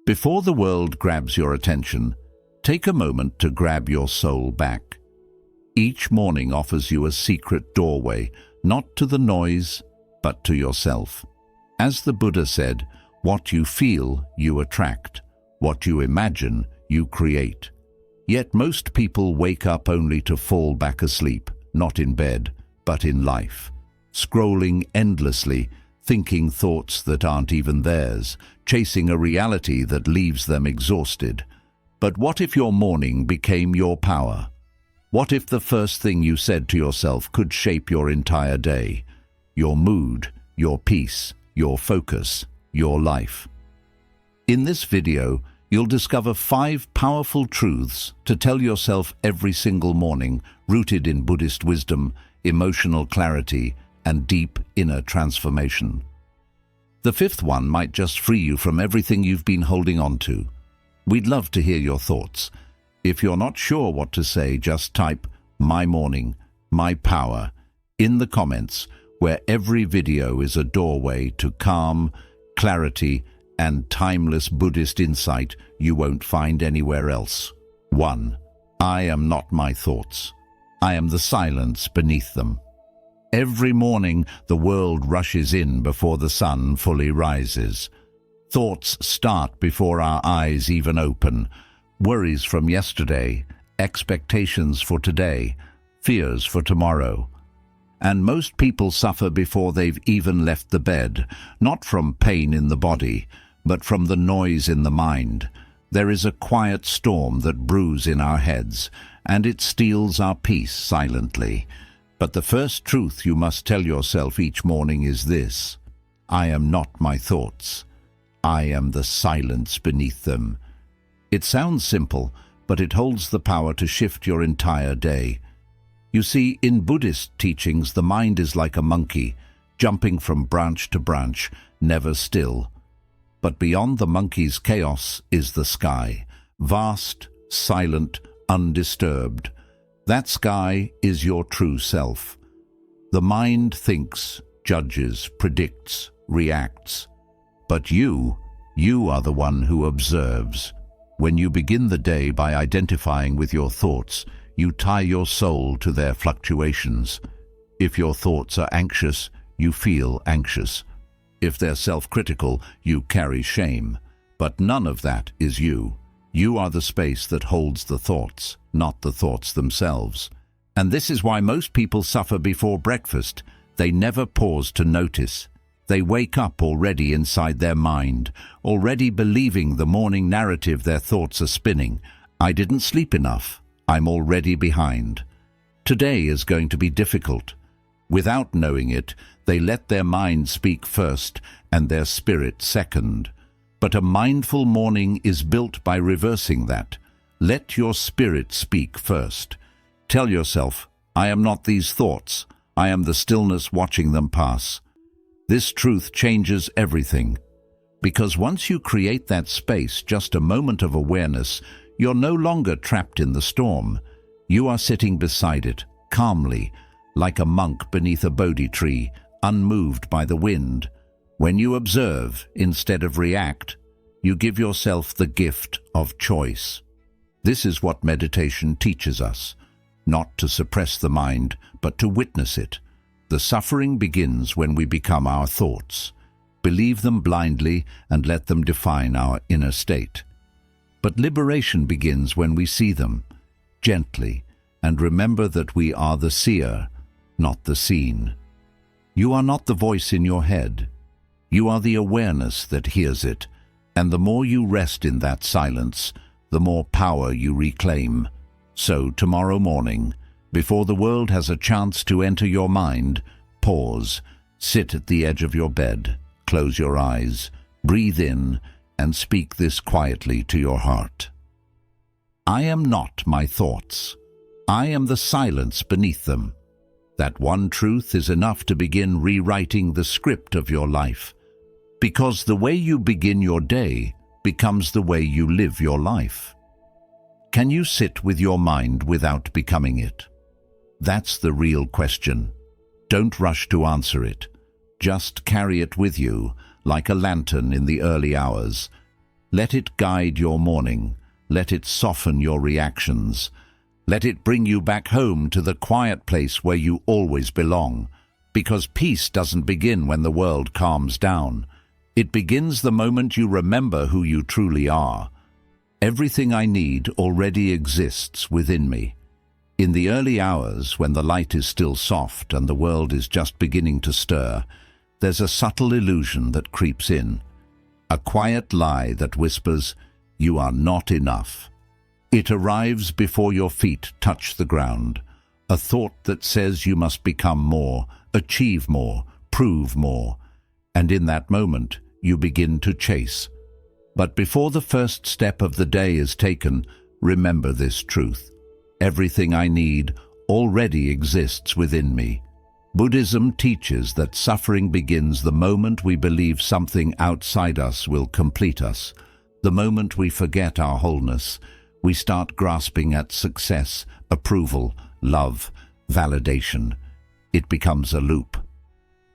Before the world grabs your attention, take a moment to grab your soul back. Each morning offers you a secret doorway, not to the noise, but to yourself. As the Buddha said, what you feel, you attract. What you imagine, you create. Yet most people wake up only to fall back asleep, not in bed, but in life, scrolling endlessly, thinking thoughts that aren't even theirs, chasing a reality that leaves them exhausted. But what if your morning became your power? What if the first thing you said to yourself could shape your entire day? Your mood, your peace, your focus, your life. In this video, you'll discover 5 powerful truths to tell yourself every single morning, rooted in Buddhist wisdom, emotional clarity, and deep inner transformation. The 5th one might just free you from everything you've been holding on to. We'd love to hear your thoughts. If you're not sure what to say, just type "My Morning, My Power" in the comments, where every video is a doorway to calm, clarity, and timeless Buddhist insight you won't find anywhere else. 1. I am not my thoughts. I am the silence beneath them. Every morning, the world rushes in before the sun fully rises. Thoughts start before our eyes even open. Worries from yesterday, expectations for today, fears for tomorrow. And most people suffer before they've even left the bed, not from pain in the body, but from the noise in the mind. There is a quiet storm that brews in our heads, and it steals our peace silently. But the first truth you must tell yourself each morning is this: I am not my thoughts. I am the silence beneath them. It sounds simple, but it holds the power to shift your entire day. You see, in Buddhist teachings, the mind is like a monkey, jumping from branch to branch, never still. But beyond the monkey's chaos is the sky, vast, silent, undisturbed. That sky is your true self. The mind thinks, judges, predicts, reacts. But you are the one who observes. When you begin the day by identifying with your thoughts, you tie your soul to their fluctuations. If your thoughts are anxious, you feel anxious. If they're self-critical, you carry shame. But none of that is you. You are the space that holds the thoughts, not the thoughts themselves. And this is why most people suffer before breakfast. They never pause to notice. They wake up already inside their mind, already believing the morning narrative their thoughts are spinning. I didn't sleep enough. I'm already behind. Today is going to be difficult. Without knowing it, they let their mind speak first and their spirit second. But a mindful morning is built by reversing that. Let your spirit speak first. Tell yourself, I am not these thoughts. I am the stillness watching them pass. This truth changes everything. Because once you create that space, just a moment of awareness, you're no longer trapped in the storm. You are sitting beside it, calmly, like a monk beneath a Bodhi tree, unmoved by the wind. When you observe instead of react, you give yourself the gift of choice. This is what meditation teaches us, not to suppress the mind, but to witness it. The suffering begins when we become our thoughts. Believe them blindly and let them define our inner state. But liberation begins when we see them, gently, and remember that we are the seer, not the seen. You are not the voice in your head. You are the awareness that hears it, and the more you rest in that silence, the more power you reclaim. So tomorrow morning, before the world has a chance to enter your mind, pause, sit at the edge of your bed, close your eyes, breathe in, and speak this quietly to your heart. I am not my thoughts. I am the silence beneath them. That one truth is enough to begin rewriting the script of your life. Because the way you begin your day becomes the way you live your life. Can you sit with your mind without becoming it? That's the real question. Don't rush to answer it. Just carry it with you, like a lantern in the early hours. Let it guide your morning. Let it soften your reactions. Let it bring you back home to the quiet place where you always belong. Because peace doesn't begin when the world calms down. It begins the moment you remember who you truly are. Everything I need already exists within me. In the early hours, when the light is still soft and the world is just beginning to stir, there's a subtle illusion that creeps in. A quiet lie that whispers, "You are not enough." It arrives before your feet touch the ground. A thought that says you must become more, achieve more, prove more. And in that moment, you begin to chase. But before the first step of the day is taken, remember this truth. Everything I need already exists within me. Buddhism teaches that suffering begins the moment we believe something outside us will complete us. The moment we forget our wholeness, we start grasping at success, approval, love, validation. It becomes a loop.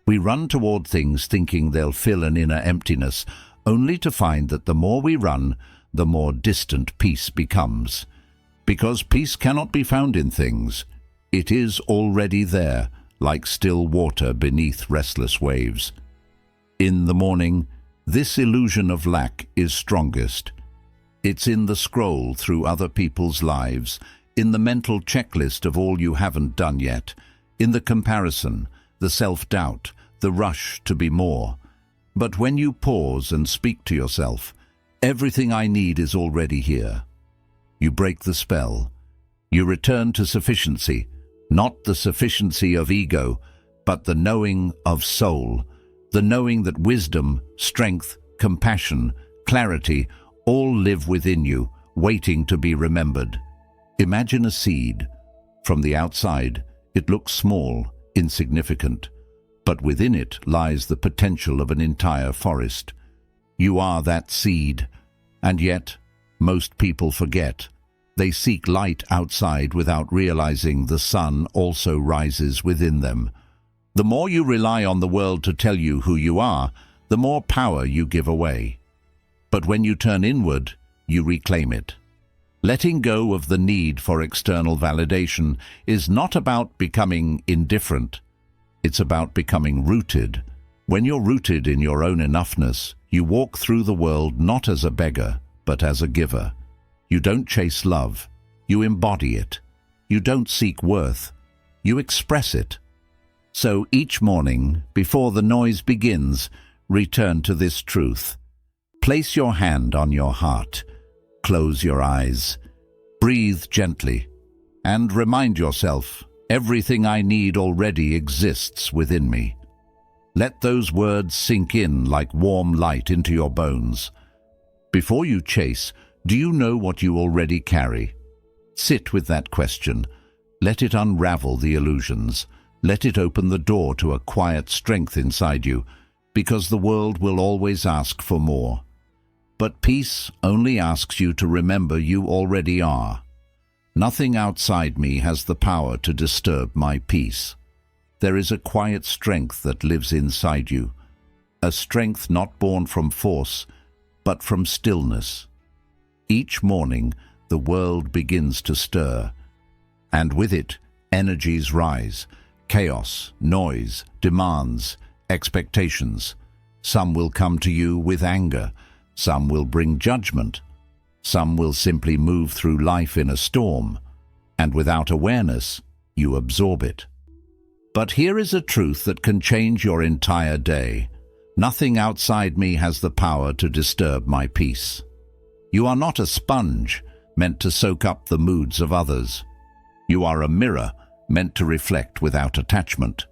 We run toward things thinking they'll fill an inner emptiness, only to find that the more we run, the more distant peace becomes. Because peace cannot be found in things. It is already there, like still water beneath restless waves. In the morning, this illusion of lack is strongest. It's in the scroll through other people's lives, in the mental checklist of all you haven't done yet, in the comparison, the self-doubt, the rush to be more. But when you pause and speak to yourself, everything I need is already here. You break the spell. You return to sufficiency, not the sufficiency of ego, but the knowing of soul, the knowing that wisdom, strength, compassion, clarity all live within you, waiting to be remembered. Imagine a seed. From the outside, it looks small, insignificant, but within it lies the potential of an entire forest. You are that seed, and yet most people forget. They seek light outside without realizing the sun also rises within them. The more you rely on the world to tell you who you are, the more power you give away. But when you turn inward, you reclaim it. Letting go of the need for external validation is not about becoming indifferent. It's about becoming rooted. When you're rooted in your own enoughness, you walk through the world not as a beggar, but as a giver. You don't chase love, you embody it. You don't seek worth, you express it. So each morning, before the noise begins, return to this truth. Place your hand on your heart, close your eyes, breathe gently, and remind yourself, everything I need already exists within me. Let those words sink in like warm light into your bones. Before you chase, do you know what you already carry? Sit with that question. Let it unravel the illusions. Let it open the door to a quiet strength inside you, because the world will always ask for more. But peace only asks you to remember you already are. Nothing outside me has the power to disturb my peace. There is a quiet strength that lives inside you, a strength not born from force, but from stillness. Each morning, the world begins to stir, and with it, energies rise, chaos, noise, demands, expectations. Some will come to you with anger, some will bring judgment, some will simply move through life in a storm, and without awareness, you absorb it. But here is a truth that can change your entire day. Nothing outside me has the power to disturb my peace. You are not a sponge meant to soak up the moods of others. You are a mirror meant to reflect without attachment.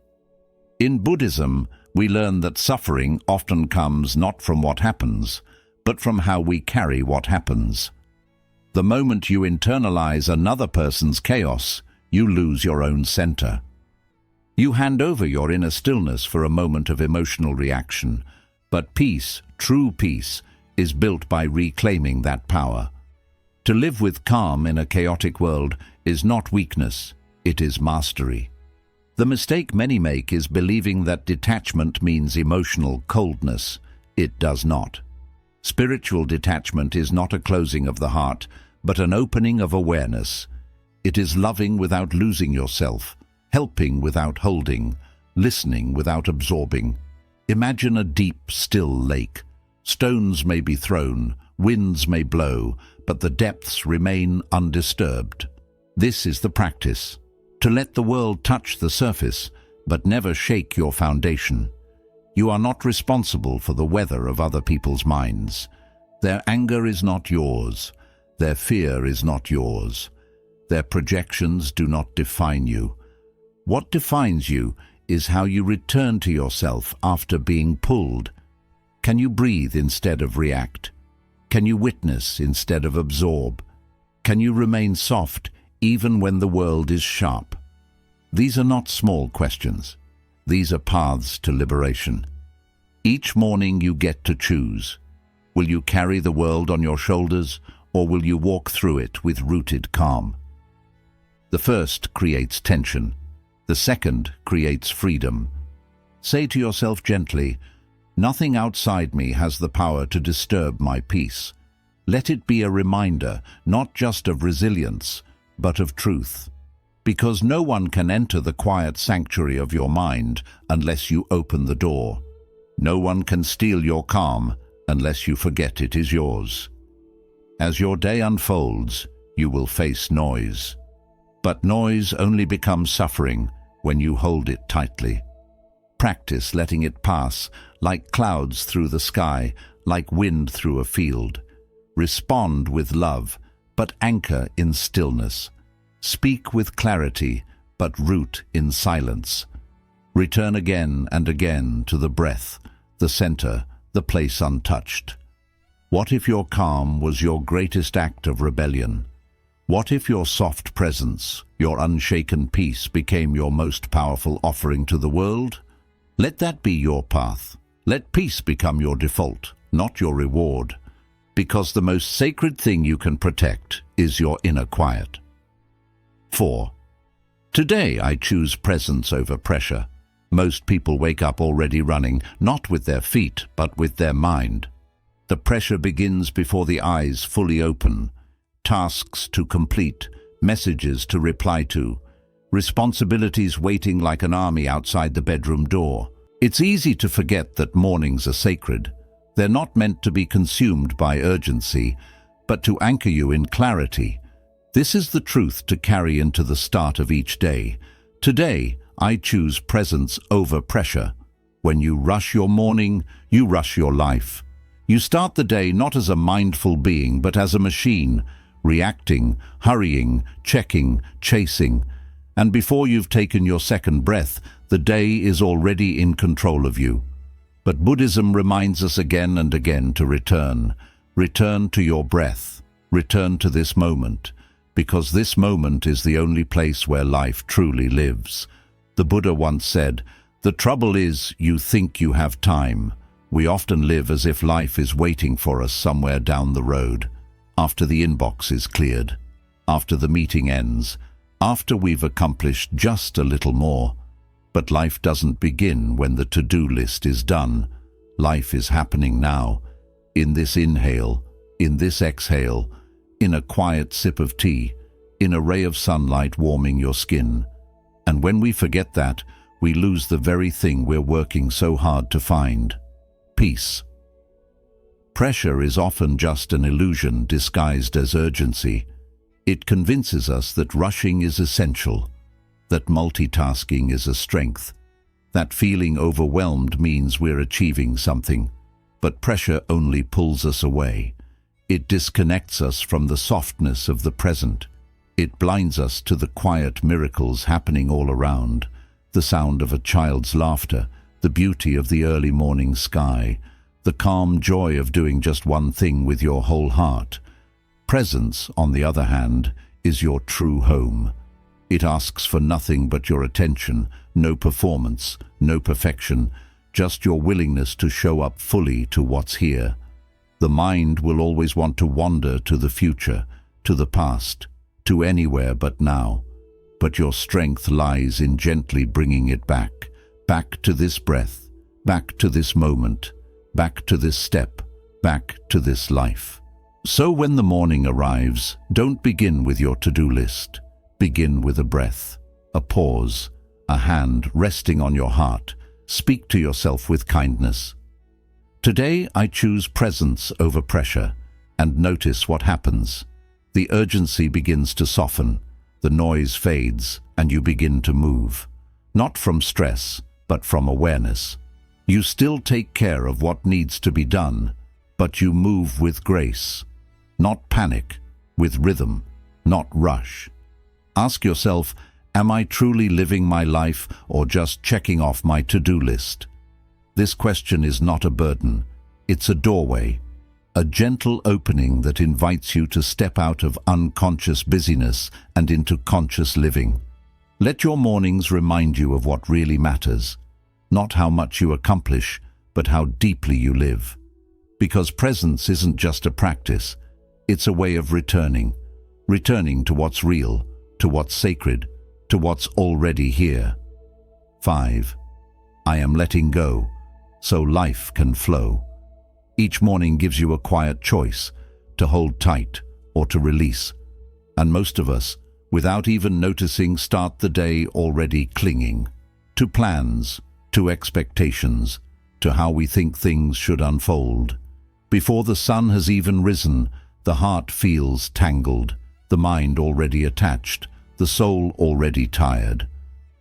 In Buddhism, we learn that suffering often comes not from what happens, but from how we carry what happens. The moment you internalize another person's chaos, you lose your own center. You hand over your inner stillness for a moment of emotional reaction, but peace, true peace, is built by reclaiming that power. To live with calm in a chaotic world is not weakness, it is mastery. The mistake many make is believing that detachment means emotional coldness. It does not. Spiritual detachment is not a closing of the heart, but an opening of awareness. It is loving without losing yourself, helping without holding, listening without absorbing. Imagine a deep, still lake. Stones may be thrown, winds may blow, but the depths remain undisturbed. This is the practice. To let the world touch the surface, but never shake your foundation. You are not responsible for the weather of other people's minds. Their anger is not yours. Their fear is not yours. Their projections do not define you. What defines you is how you return to yourself after being pulled. Can you breathe instead of react? Can you witness instead of absorb? Can you remain soft even when the world is sharp? These are not small questions. These are paths to liberation. Each morning you get to choose. Will you carry the world on your shoulders, or will you walk through it with rooted calm? The first creates tension. The second creates freedom. Say to yourself gently, "Nothing outside me has the power to disturb my peace." Let it be a reminder, not just of resilience, but of truth. Because no one can enter the quiet sanctuary of your mind unless you open the door. No one can steal your calm unless you forget it is yours. As your day unfolds, you will face noise. But noise only becomes suffering when you hold it tightly. Practice letting it pass, like clouds through the sky, like wind through a field. Respond with love, but anchor in stillness. Speak with clarity, but root in silence. Return again and again to the breath, the center, the place untouched. What if your calm was your greatest act of rebellion? What if your soft presence, your unshaken peace became your most powerful offering to the world? Let that be your path. Let peace become your default, not your reward. Because the most sacred thing you can protect is your inner quiet. 4. Today I choose presence over pressure. Most people wake up already running, not with their feet, but with their mind. The pressure begins before the eyes fully open. Tasks to complete, messages to reply to, responsibilities waiting like an army outside the bedroom door. It's easy to forget that mornings are sacred. They're not meant to be consumed by urgency, but to anchor you in clarity. This is the truth to carry into the start of each day. Today, I choose presence over pressure. When you rush your morning, you rush your life. You start the day not as a mindful being, but as a machine, reacting, hurrying, checking, chasing. And before you've taken your second breath, the day is already in control of you. But Buddhism reminds us again and again to return. Return to your breath. Return to this moment. Because this moment is the only place where life truly lives. The Buddha once said, "The trouble is, you think you have time." We often live as if life is waiting for us somewhere down the road, after the inbox is cleared, after the meeting ends, after we've accomplished just a little more. But life doesn't begin when the to-do list is done. Life is happening now, in this inhale, in this exhale, in a quiet sip of tea, in a ray of sunlight warming your skin. And when we forget that, we lose the very thing we're working so hard to find: peace. Pressure is often just an illusion disguised as urgency. It convinces us that rushing is essential, that multitasking is a strength, that feeling overwhelmed means we're achieving something. But pressure only pulls us away. It disconnects us from the softness of the present. It blinds us to the quiet miracles happening all around, the sound of a child's laughter, the beauty of the early morning sky, the calm joy of doing just one thing with your whole heart. Presence, on the other hand, is your true home. It asks for nothing but your attention, no performance, no perfection, just your willingness to show up fully to what's here. The mind will always want to wander to the future, to the past, to anywhere but now. But your strength lies in gently bringing it back, back to this breath, back to this moment, back to this step, back to this life. So when the morning arrives, don't begin with your to-do list. Begin with a breath, a pause, a hand resting on your heart. Speak to yourself with kindness. Today I choose presence over pressure, and notice what happens. The urgency begins to soften, the noise fades, and you begin to move. Not from stress, but from awareness. You still take care of what needs to be done, but you move with grace. Not panic, with rhythm, not rush. Ask yourself, am I truly living my life or just checking off my to-do list? This question is not a burden, it's a doorway, a gentle opening that invites you to step out of unconscious busyness and into conscious living. Let your mornings remind you of what really matters, not how much you accomplish, but how deeply you live. Because presence isn't just a practice, it's a way of returning to what's real, to what's sacred, to what's already here. 5. I am letting go, so life can flow. Each morning gives you a quiet choice, to hold tight or to release. And most of us, without even noticing, start the day already clinging to plans, to expectations, to how we think things should unfold. Before the sun has even risen, the heart feels tangled, the mind already attached, the soul already tired.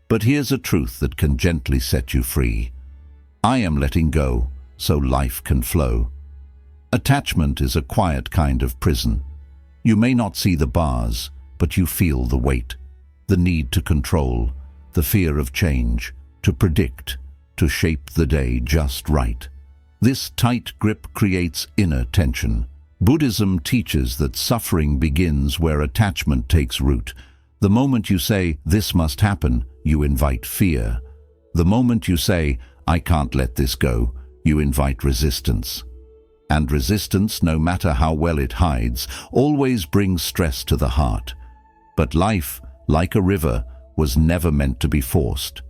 But here's a truth that can gently set you free. I am letting go, so life can flow. Attachment is a quiet kind of prison. You may not see the bars, but you feel the weight, the need to control, the fear of change, to predict, to shape the day just right. This tight grip creates inner tension. Buddhism teaches that suffering begins where attachment takes root. The moment you say, this must happen, you invite fear. The moment you say, I can't let this go, you invite resistance. And resistance, no matter how well it hides, always brings stress to the heart. But life, like a river, was never meant to be forced.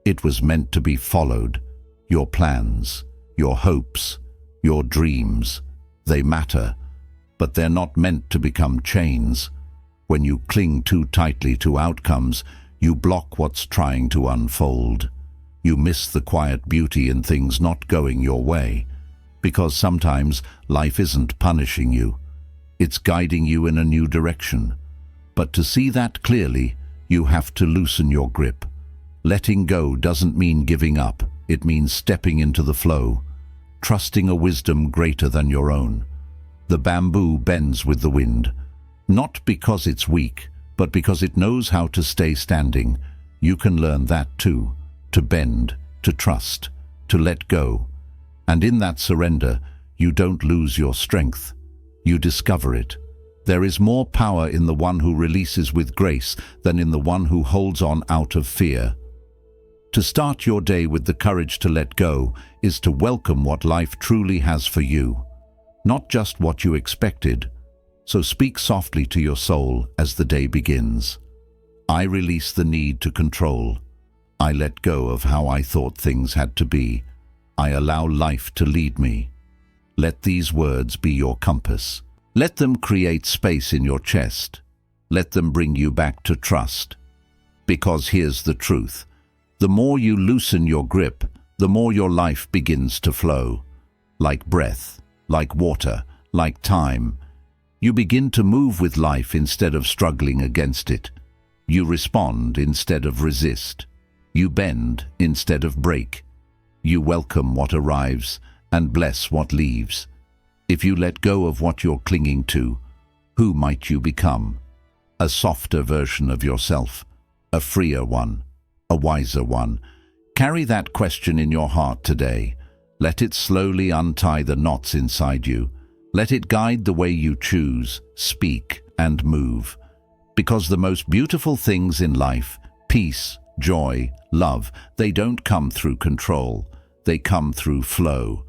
It was meant to be followed. Your plans, your hopes, your dreams, they matter, but they're not meant to become chains. When you cling too tightly to outcomes, you block what's trying to unfold. You miss the quiet beauty in things not going your way. Because sometimes life isn't punishing you. It's guiding you in a new direction. But to see that clearly, you have to loosen your grip. Letting go doesn't mean giving up. It means stepping into the flow, trusting a wisdom greater than your own. The bamboo bends with the wind, not because it's weak, but because it knows how to stay standing. You can learn that too, to bend, to trust, to let go. And in that surrender, you don't lose your strength. You discover it. There is more power in the one who releases with grace than in the one who holds on out of fear. To start your day with the courage to let go is to welcome what life truly has for you, not just what you expected. So speak softly to your soul as the day begins. I release the need to control. I let go of how I thought things had to be. I allow life to lead me. Let these words be your compass. Let them create space in your chest. Let them bring you back to trust. Because here's the truth. The more you loosen your grip, the more your life begins to flow. Like breath, like water, like time. You begin to move with life instead of struggling against it. You respond instead of resist. You bend instead of break. You welcome what arrives and bless what leaves. If you let go of what you're clinging to, who might you become? A softer version of yourself, a freer one, a wiser one. Carry that question in your heart today. Let it slowly untie the knots inside you. Let it guide the way you choose, speak, and move. Because the most beautiful things in life, peace, joy, love, they don't come through control. They come through flow.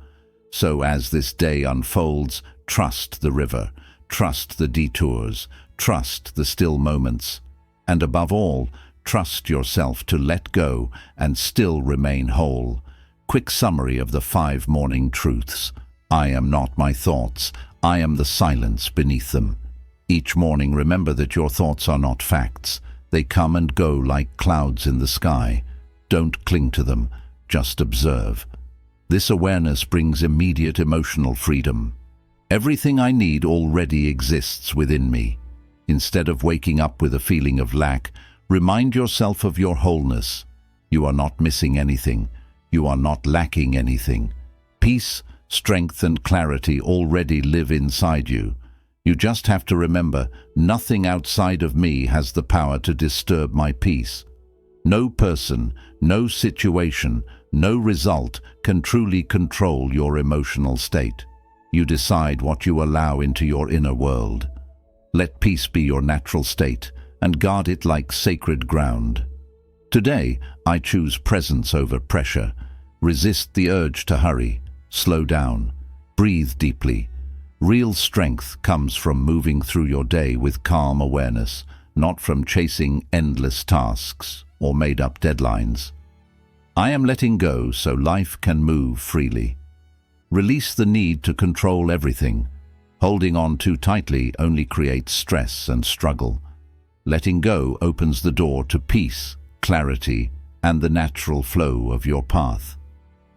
So as this day unfolds, trust the river, trust the detours, trust the still moments. And above all, trust yourself to let go and still remain whole. Quick summary of the 5 morning truths. I am not my thoughts. I am the silence beneath them. Each morning, remember that your thoughts are not facts. They come and go like clouds in the sky. Don't cling to them, just observe. This awareness brings immediate emotional freedom. Everything I need already exists within me. Instead of waking up with a feeling of lack, remind yourself of your wholeness. You are not missing anything. You are not lacking anything. Peace, strength, and clarity already live inside you. You just have to remember, nothing outside of me has the power to disturb my peace. No person, no situation, no result can truly control your emotional state. You decide what you allow into your inner world. Let peace be your natural state and guard it like sacred ground. Today, I choose presence over pressure. Resist the urge to hurry. Slow down. Breathe deeply. Real strength comes from moving through your day with calm awareness, not from chasing endless tasks or made-up deadlines. I am letting go so life can move freely. Release the need to control everything. Holding on too tightly only creates stress and struggle. Letting go opens the door to peace, clarity, and the natural flow of your path.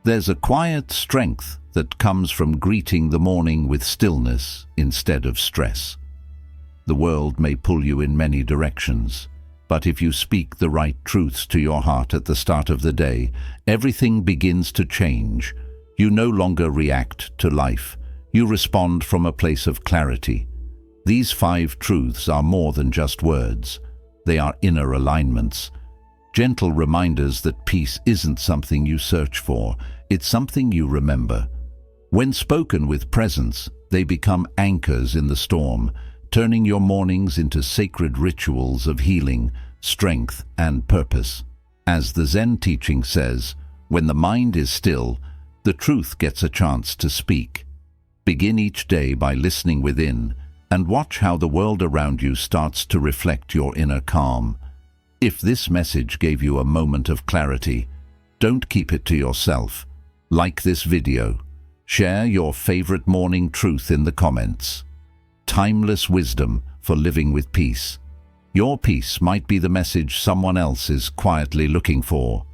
There's a quiet strength that comes from greeting the morning with stillness instead of stress. The world may pull you in many directions, but if you speak the right truths to your heart at the start of the day, everything begins to change. You no longer react to life. You respond from a place of clarity. These 5 truths are more than just words. They are inner alignments. Gentle reminders that peace isn't something you search for, it's something you remember. When spoken with presence, they become anchors in the storm, turning your mornings into sacred rituals of healing, strength, and purpose. As the Zen teaching says, when the mind is still, the truth gets a chance to speak. Begin each day by listening within, and watch how the world around you starts to reflect your inner calm. If this message gave you a moment of clarity, don't keep it to yourself. Like this video. Share your favorite morning truth in the comments. Timeless wisdom for living with peace. Your peace might be the message someone else is quietly looking for.